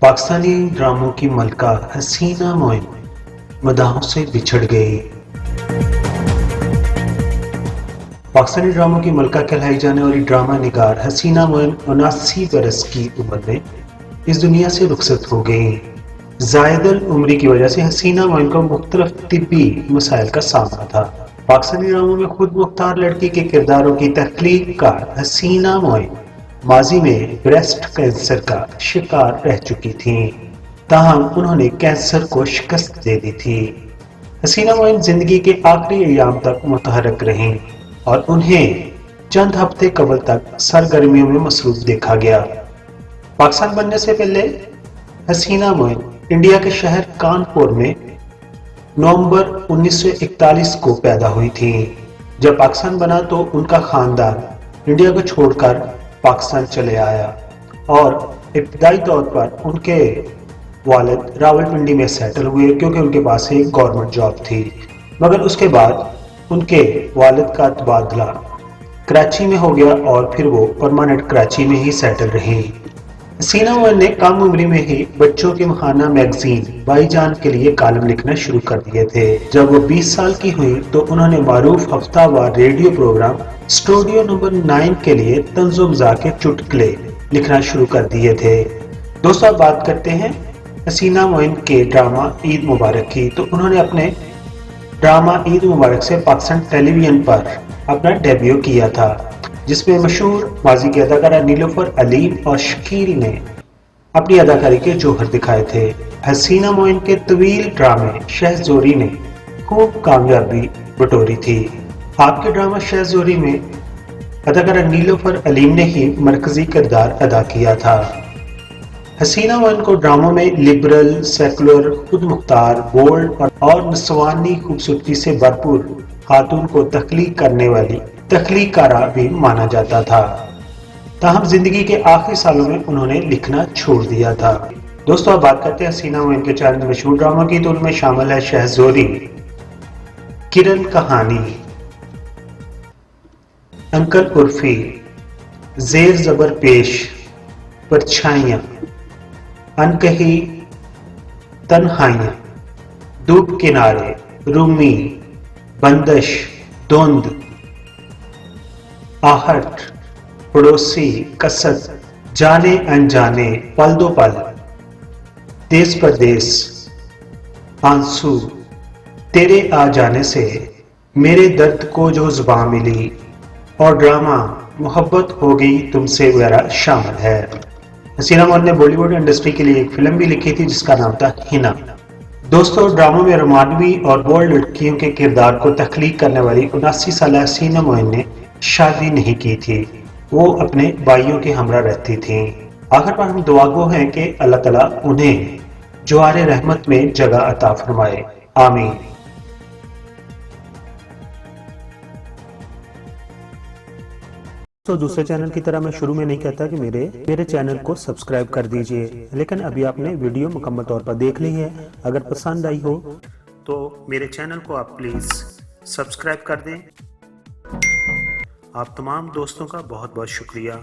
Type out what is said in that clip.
पाकिस्तानी ड्रामों की मलका हसीना मोइन मदाहों से बिछड़ गई। पाकिस्तानी ड्रामों की मलका कहलाई जाने वाली ड्रामा निगार हसीना मोइन 79 बरस की उम्र में इस दुनिया से रुखसत हो गई। ज़ायदल उम्री की वजह से हसीना मोइन को मुख्तलिफ तिब्बी मसाइल का सामना था। पाकिस्तानी ड्रामों में खुद मुख्तार लड़की के किरदारों की तख्लीक का हसीना मोइन माजी में ब्रेस्ट कैंसर का शिकार रह चुकी थीं, ताहम उन्होंने कैंसर को शिकस्त दे दी थी। हसीना मोइन जिंदगी के आखिरी अयाम तक मुतहरक रहीं और उन्हें चंद हफ्ते कबल तक सरगर्मियों में मसरूफ देखा गया। पाकिस्तान बनने से पहले हसीना मोइन इंडिया के शहर कानपुर में नवंबर 1941 को पैदा हुई थी। जब पाकिस्तान बना तो उनका खानदान इंडिया को छोड़कर पाकिस्तान चले आया और इब्तदाई तौर पर उनके वालिद रावलपिंडी में सेटल हुए क्योंकि उनके पास एक गवर्नमेंट जॉब थी। मगर उसके बाद उनके वालिद का तबादला कराची में हो गया और फिर वो परमानेंट कराची में ही सेटल रही। हसीना मोइन ने कम उम्री में ही बच्चों के मखाना मैगजीन भाईजान के लिए कॉलम लिखना शुरू कर दिए थे। जब वो 20 साल की हुई तो उन्होंने मारूफ हफ्तावार रेडियो प्रोग्राम स्टूडियो नंबर 9 के लिए तंज़ो मज़ाक के चुटकुले लिखना शुरू कर दिए थे। दोस्तों, अब बात करते हैं हसीना मोइन के ड्रामा ईद मुबारक की। तो उन्होंने अपने ड्रामा ईद मुबारक से पाकिस्तान टेलीविजन पर अपना डेब्यू किया था, जिसमें मशहूर माजी की अदाकारा नीलोफर अलीम और शकील ने अपनी अदाकारी के जौहर दिखाए थे। हसीना मोइन के तवील ड्रामे शहज़ोरी ने खूब कामयाबी बटोरी थी। आपके ड्रामा शहज़ोरी में अदाकारा नीलोफर अलीम ने ही मरकजी किरदार अदा किया था। हसीना मोइन को ड्रामों में लिबरल, सेकुलर, खुद मुख्तार, बोल्ड और नस्वानी खूबसूरती से भरपूर खातून को तख्लीक करने वाली तख्लीकारा भी माना जाता था। ताहम जिंदगी के आखिरी सालों में उन्होंने लिखना छोड़ दिया था। दोस्तों, अब बात करते हैं हसीना मोइन के चंद मशहूर ड्रामा की। तो उनमें शामिल है शहज़ोरी, किरण कहानी, अंकल उर्फी, जेर जबर पेश, परछाइयां, अनकही, तन्हाइयां, धूप किनारे, रूमी, बंदश, धुंध, आहट, पड़ोसी, कसद, जाने अनजाने, पल दो पल, देश परदेश, आंसू, तेरे आ जाने से, मेरे दर्द को जो जुबान मिली और ड्रामा मोहब्बत हो गई तुमसे वगैरह शामिल है। हसीना मोइन ने बॉलीवुड इंडस्ट्री के लिए एक फिल्म भी लिखी थी जिसका नाम था हिना। दोस्तों, ड्रामों में रोमानवी और बोल्ड लड़कियों के किरदार को तख्लीक करने वाली 79 साल हसीना मोइन ने शादी नहीं की थी। वो अपने भाइयों के हमरा रहती थीं। आखिर पर हम दुआगो हैं कि अल्लाह ताला उन्हें जवारे रहमत में जगह अता फरमाए। आमीन। तो दूसरे चैनल की तरह मैं शुरू में नहीं कहता कि मेरे चैनल को सब्सक्राइब कर दीजिए, लेकिन अभी आपने वीडियो मुकम्मल तौर पर देख ली है। अगर पसंद आई हो तो मेरे चैनल को आप प्लीज़ सब्सक्राइब कर दें। आप तमाम दोस्तों का बहुत बहुत शुक्रिया।